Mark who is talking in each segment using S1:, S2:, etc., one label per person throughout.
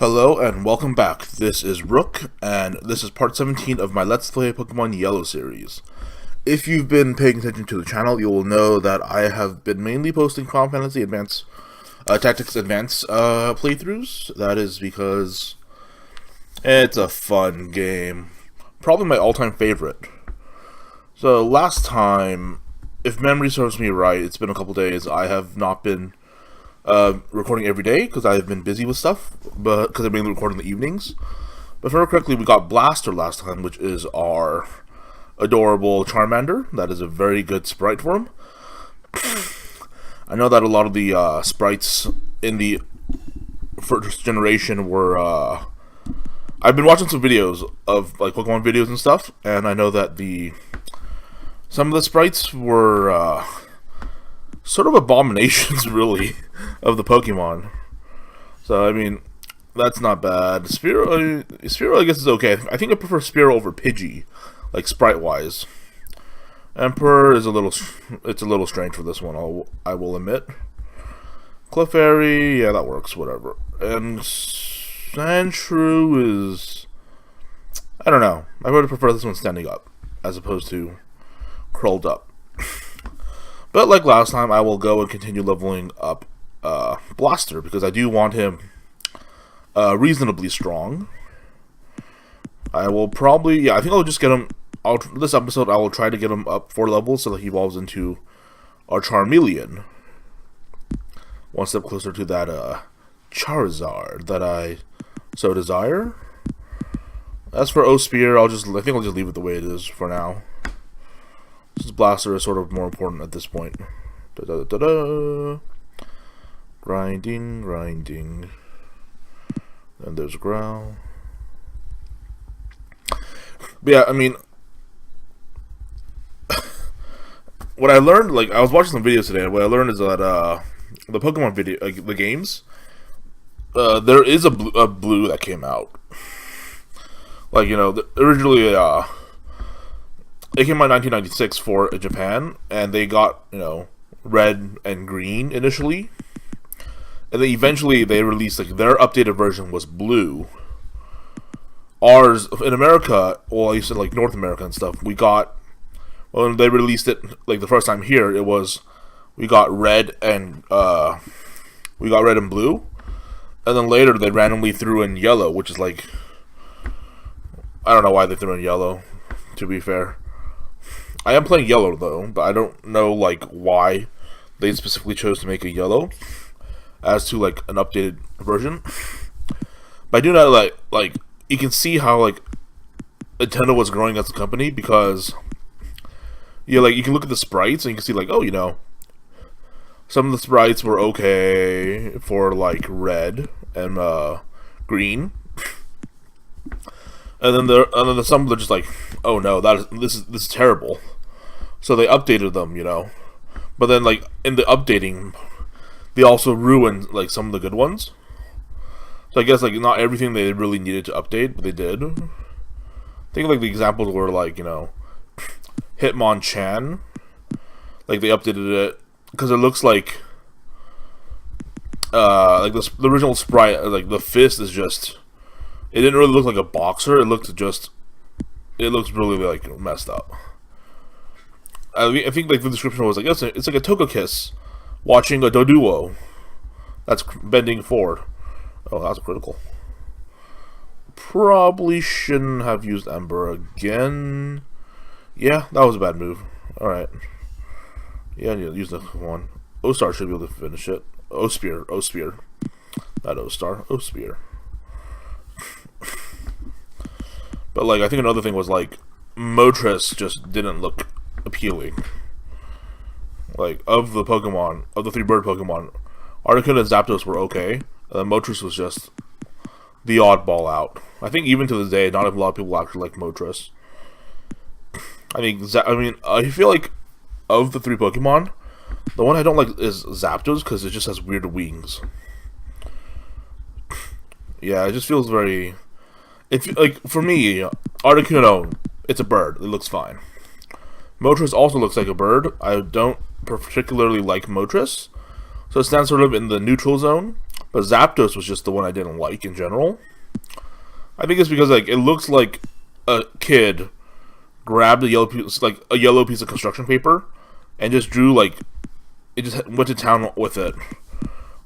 S1: Hello and welcome back. This is Rook, and this is part 17 of my Let's Play Pokemon Yellow series. If you've been paying attention to the channel, you will know that I have been mainly posting Final Fantasy Advance, Tactics Advance playthroughs. That is because it's a fun game. Probably my all-time favorite. So last time, if memory serves me right, it's been a couple days, I have not been recording every day because I've been busy with stuff, but because I've been recording in the evenings. But if I remember correctly, we got Blaster last time, which is our adorable Charmander. That is a very good sprite for him. I know that a lot of the sprites in the first generation were. I've been watching some videos of like Pokemon videos and stuff, and I know that some of the sprites were sort of abominations, really, of the Pokemon. So, I mean, that's not bad. Spearow, I guess, is okay. I think I prefer Spearow over Pidgey, like, sprite-wise. Emperor is a little strange for this one, I will admit. Clefairy, yeah, that works, whatever. And Sandshrew is, I don't know. I would prefer this one standing up, as opposed to curled up. But like last time, I will go and continue leveling up Blaster, because I do want him reasonably strong. I will probably, I think I'll just get him, this episode I will try to get him up 4 levels so that he evolves into our Charmeleon. One step closer to that Charizard that I so desire. As for O-Spear, I think I'll just leave it the way it is for now. Since Blaster is sort of more important at this point. Grinding. Then there's Growl. But yeah, I mean, what I learned, like, I was watching some videos today, and what I learned is that, the Pokemon video, the games, there is a blue that came out. Like, you know, originally, it came out in 1996 for Japan, and they got, you know, red and green initially. And then eventually they released, like, their updated version was blue. Ours, in America, well, I used to, like, North America and stuff, we got, when they released it, like, the first time here, it was, we got red and blue. And then later they randomly threw in yellow, which is, like, I don't know why they threw in yellow, to be fair. I am playing yellow, though, but I don't know, like, why they specifically chose to make a yellow as to, like, an updated version. But I do know, like, you can see how, like, Nintendo was growing as a company, because, yeah, like, you can look at the sprites, and you can see, like, oh, you know, some of the sprites were okay for, like, red and, green. And then some of them are just like, oh no, this is terrible. So they updated them, you know. But then, like, in the updating, they also ruined, like, some of the good ones. So I guess, like, not everything they really needed to update, but they did. I think, like, the examples were, like, you know, Hitmonchan. Like, they updated it because it looks like the original sprite, like, the fist is just, it didn't really look like a boxer. It looks really, like, messed up. I think, like, the description was like, it's like a Togekiss watching a Doduo that's bending forward. Oh, that's critical. Probably shouldn't have used Ember again. Yeah, that was a bad move. Alright. Yeah, I need to use the one. O-Star should be able to finish it. O-Spear. Not O-Star. O-Spear. But, like, I think another thing was, like, Moltres just didn't look appealing. Like, of the 3 bird Pokemon, Articuno and Zapdos were okay, and then Moltres was just the oddball out. I think even to this day, not a lot of people actually like Moltres. I feel like, of the 3 Pokemon, the one I don't like is Zapdos, because it just has weird wings. Yeah, it just feels very... like, for me, Articuno, it's a bird. It looks fine. Moltres also looks like a bird. I don't particularly like Moltres, so it stands sort of in the neutral zone. But Zapdos was just the one I didn't like in general. I think it's because like it looks like a kid grabbed a yellow piece of construction paper and just drew like it just went to town with it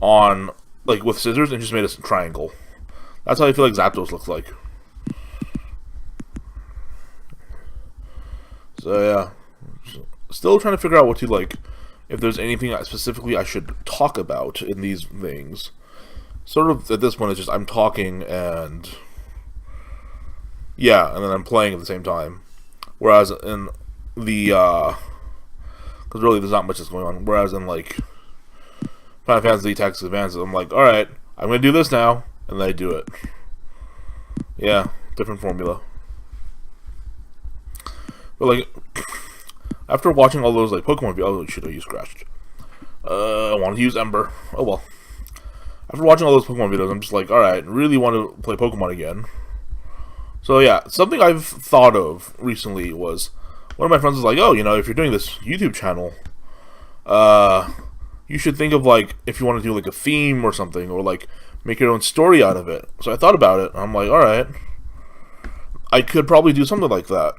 S1: on like with scissors and just made a triangle. That's how I feel like Zapdos looks like. So yeah, still trying to figure out what to like. If there's anything specifically I should talk about in these things. Sort of at this point, it's just I'm talking and yeah, and then I'm playing at the same time. Whereas in the because really there's not much that's going on. Whereas in like Final Fantasy Tactics Advance, I'm like, all right, I'm gonna do this now, and then I do it. Yeah, different formula. But like after watching all those like Pokemon videos, oh shit, I used Scratched. I wanted to use Ember. Oh well. After watching all those Pokemon videos, I'm just like, alright, really want to play Pokemon again. So yeah, something I've thought of recently was, one of my friends was like, oh, you know, if you're doing this YouTube channel, you should think of like, if you want to do like a theme or something, or like, make your own story out of it. So I thought about it, and I'm like, alright, I could probably do something like that.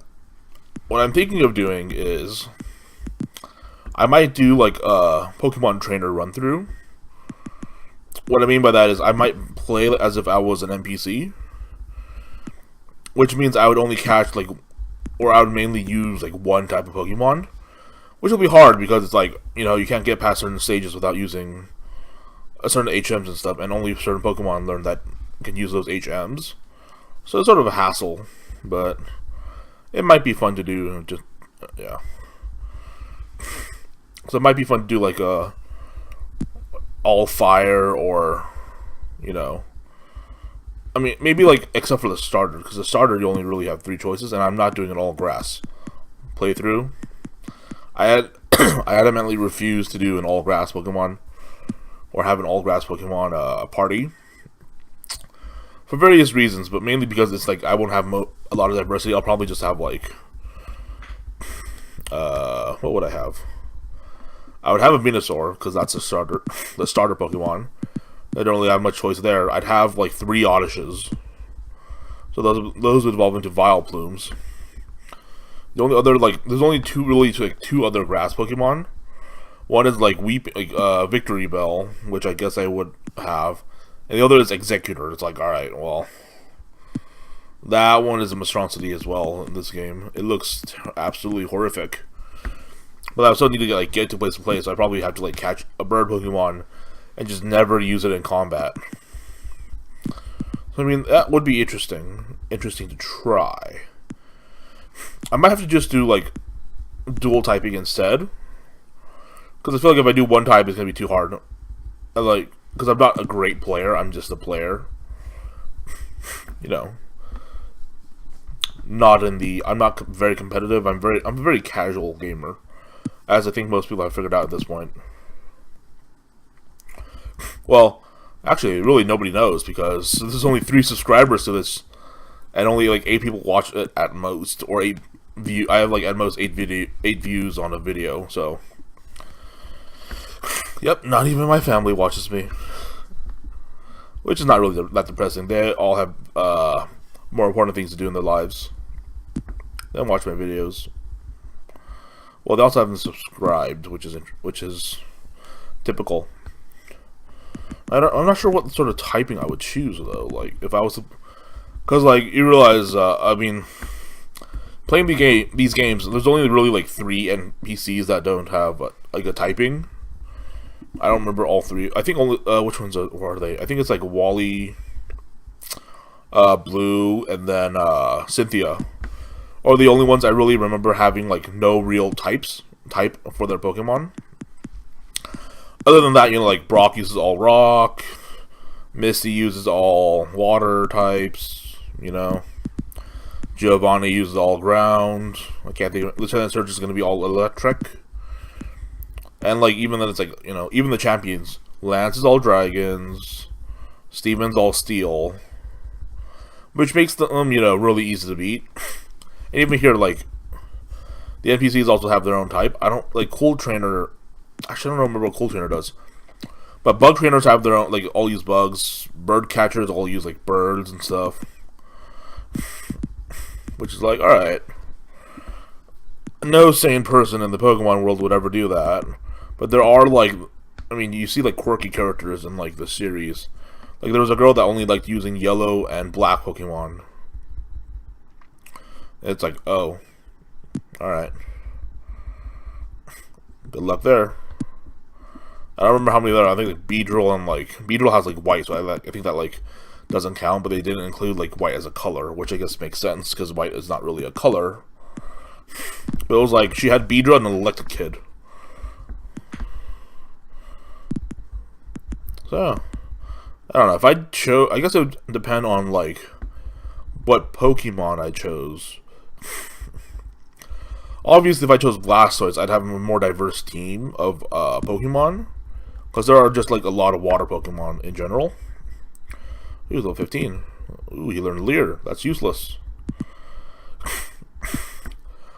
S1: What I'm thinking of doing is, I might do like a Pokemon trainer run through. What I mean by that is I might play as if I was an NPC, which means I would only catch like, or I would mainly use like one type of Pokemon, which will be hard because it's like, you know, you can't get past certain stages without using a certain HMs and stuff, and only certain Pokemon learn that can use those HMs. So it's sort of a hassle, but it might be fun to do. Just yeah. So it might be fun to do like a all fire, or you know, I mean maybe like except for the starter, because the starter you only really have 3 choices, and I'm not doing an all grass playthrough. I adamantly refuse to do an all grass Pokemon or have an all grass Pokemon party for various reasons, but mainly because it's like I won't have a lot of diversity. I'll probably just have like what would I have? I would have a Venusaur, because that's the starter Pokemon. I don't really have much choice there. I'd have like 3 Oddishes, so those would evolve into Vileplumes. The only other like there's only two other grass Pokemon. One is like Victory Bell, which I guess I would have, and the other is Executor. It's like, all right, well, that one is a monstrosity as well in this game. It looks absolutely horrific. But I still need to get to place to play, so I probably have to like catch a bird Pokemon and just never use it in combat. So I mean, that would be interesting to try. I might have to just do like dual typing instead, because I feel like if I do one type, it's gonna be too hard. Because I'm not a great player, I'm just a player. You know, I'm not very competitive. I'm a very casual gamer, as I think most people have figured out at this point. Well, actually, really nobody knows, because there's only 3 subscribers to this, and only like 8 people watch it at most, or 8 view. I have like at most 8 views on a video. So, yep, not even my family watches me, which is not really that depressing. They all have more important things to do in their lives than watch my videos. Well, they also haven't subscribed, which is typical. I'm not sure what sort of typing I would choose though. Like if I was to, because like you realize, I mean, playing these games, there's only really like 3 NPCs that don't have like a typing. I don't remember all 3. I think only which ones are they? I think it's like Wally, Blue, and then Cynthia are the only ones I really remember having like no real type for their Pokemon. Other than that, you know, like Brock uses all rock, Misty uses all water types, you know, Giovanni uses all ground. I can't think. Lieutenant Surge is going to be all electric, and like even then, it's like, you know, even the champions, Lance is all dragons, Steven's all steel, which makes them, you know, really easy to beat. And even here, like, the NPCs also have their own type. I don't, like, Cold Trainer, actually I don't remember what Cold Trainer does. But bug trainers have their own, like, all use bugs. Bird catchers all use, like, birds and stuff. Which is like, alright. No sane person in the Pokemon world would ever do that. But there are, like, I mean, you see, like, quirky characters in, like, the series. Like, there was a girl that only liked using yellow and black Pokemon. It's like, oh. Alright. Good luck there. I don't remember how many there are. I think like Beedrill and like Beedrill has like white, so I think that like doesn't count. But they didn't include like white as a color, which I guess makes sense because white is not really a color. But it was like she had Beedrill and an Electrokid. So I don't know if I chose. I guess it would depend on like what Pokemon I chose. Obviously, if I chose Blastoise, I'd have a more diverse team of Pokemon. Because there are just, like, a lot of water Pokemon in general. Ooh, level 15. Ooh, he learned Leer. That's useless.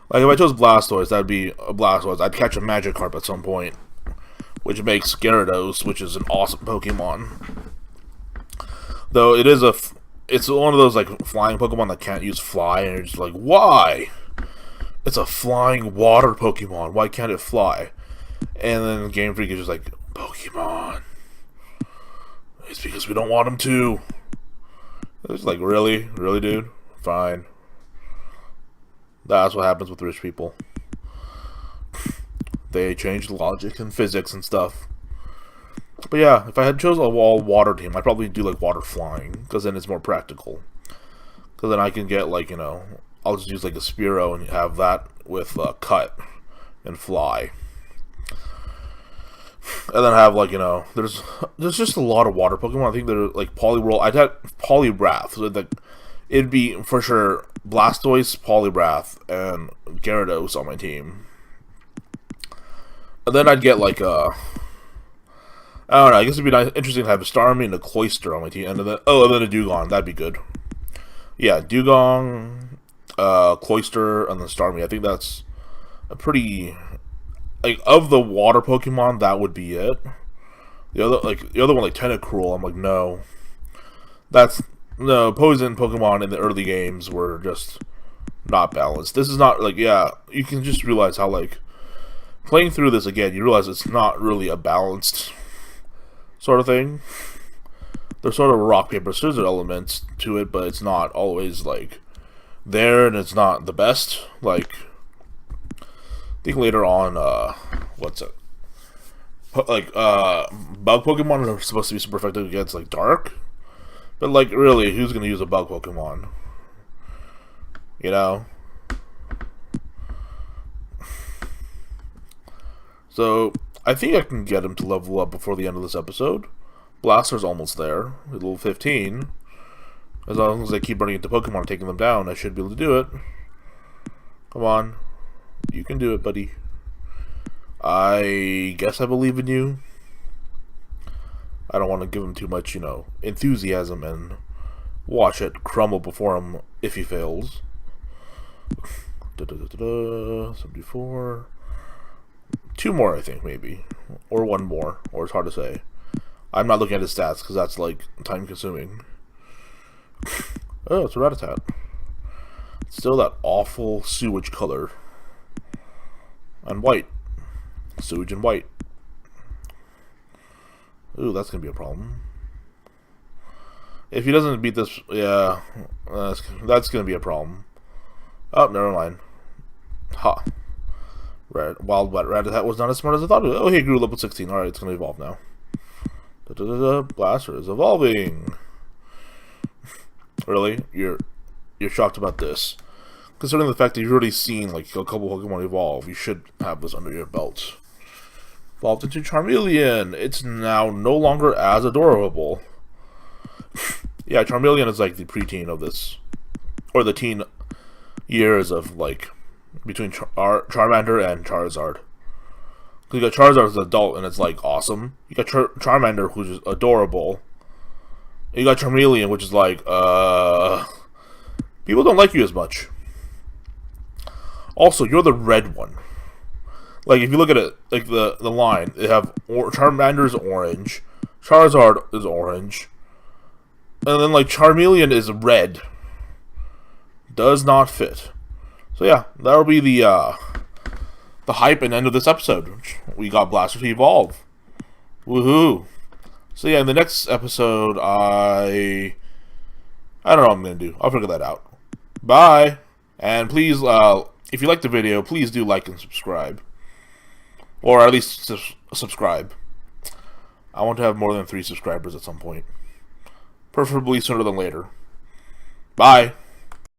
S1: Like, if I chose Blastoise, that'd be a Blastoise. I'd catch a Magikarp at some point. Which makes Gyarados, which is an awesome Pokemon. Though, it is it's one of those, like, flying Pokemon that can't use Fly. And you're just like, why? It's a flying water Pokemon. Why can't it fly? And then Game Freak is just like, Pokemon. It's because we don't want them to. It's like, really? Really, dude? Fine. That's what happens with rich people. They change logic and physics and stuff. But yeah, if I had chosen a all-water team, I'd probably do, like, water flying. Because then it's more practical. Because then I can get, like, you know, I'll just use, like, a Spearow and have that with Cut and Fly. And then have, like, you know, there's just a lot of water Pokemon. I think they're, like, Poliwhirl. I'd have Poliwrath. So, like, it'd be, for sure, Blastoise, Poliwrath, and Gyarados on my team. And then I'd get, like, I don't know, I guess it'd be interesting to have a Starmie and a Cloyster on my team. And then, and then a Dugong. That'd be good. Yeah, Dugong, Cloyster, and then Starmie. I think that's a pretty... Like, of the water Pokemon, that would be it. The other one, like Tentacruel, I'm like, no. No, poison Pokemon in the early games were just not balanced. This is not, like, yeah, you can just realize how, like, playing through this again, you realize it's not really a balanced sort of thing. There's sort of rock, paper, scissors elements to it, but it's not always, like, there, and it's not the best. Like, I think later on, what's it? Like, bug Pokemon are supposed to be super effective against, like, dark. But, like, really, who's going to use a bug Pokemon? You know? So, I think I can get him to level up before the end of this episode. Blaster's almost there. At level 15. As long as I keep running into Pokemon and taking them down, I should be able to do it. Come on. You can do it, buddy. I guess I believe in you. I don't want to give him too much, you know, enthusiasm and watch it crumble before him if he fails. 74. 2 more, I think, maybe. Or 1 more. Or it's hard to say. I'm not looking at his stats because that's, like, time-consuming. Oh, it's a Rattata. Still that awful sewage color. And white. Sewage and white. Ooh, that's gonna be a problem. If he doesn't beat this, yeah, that's gonna be a problem. Oh, never mind. Ha. Wild Wet Rattata was not as smart as I thought it was. Oh, he grew level 16. Alright, it's gonna evolve now. Blaster is evolving. Really? You're shocked about this? Considering the fact that you've already seen, like, a couple Pokemon evolve, you should have this under your belt. Evolved into Charmeleon. It's now no longer as adorable. Yeah, Charmeleon is, like, the preteen of this. Or the teen years of, like, between Charmander and Charizard. You got Charizard as an adult, and it's, like, awesome. You got Charmander, which is adorable. You got Charmeleon, which is, like, people don't like you as much. Also, you're the red one. Like, if you look at it, like, the line, they have Charmander's orange, Charizard is orange. And then, like, Charmeleon is red. Does not fit. So, yeah, that'll be the hype and end of this episode. We got Blastoise Evolve. Woohoo. So, yeah, in the next episode, I don't know what I'm going to do. I'll figure that out. Bye. And please, if you like the video, please do like and subscribe. Or at least subscribe. I want to have more than 3 subscribers at some point. Preferably sooner than later. Bye.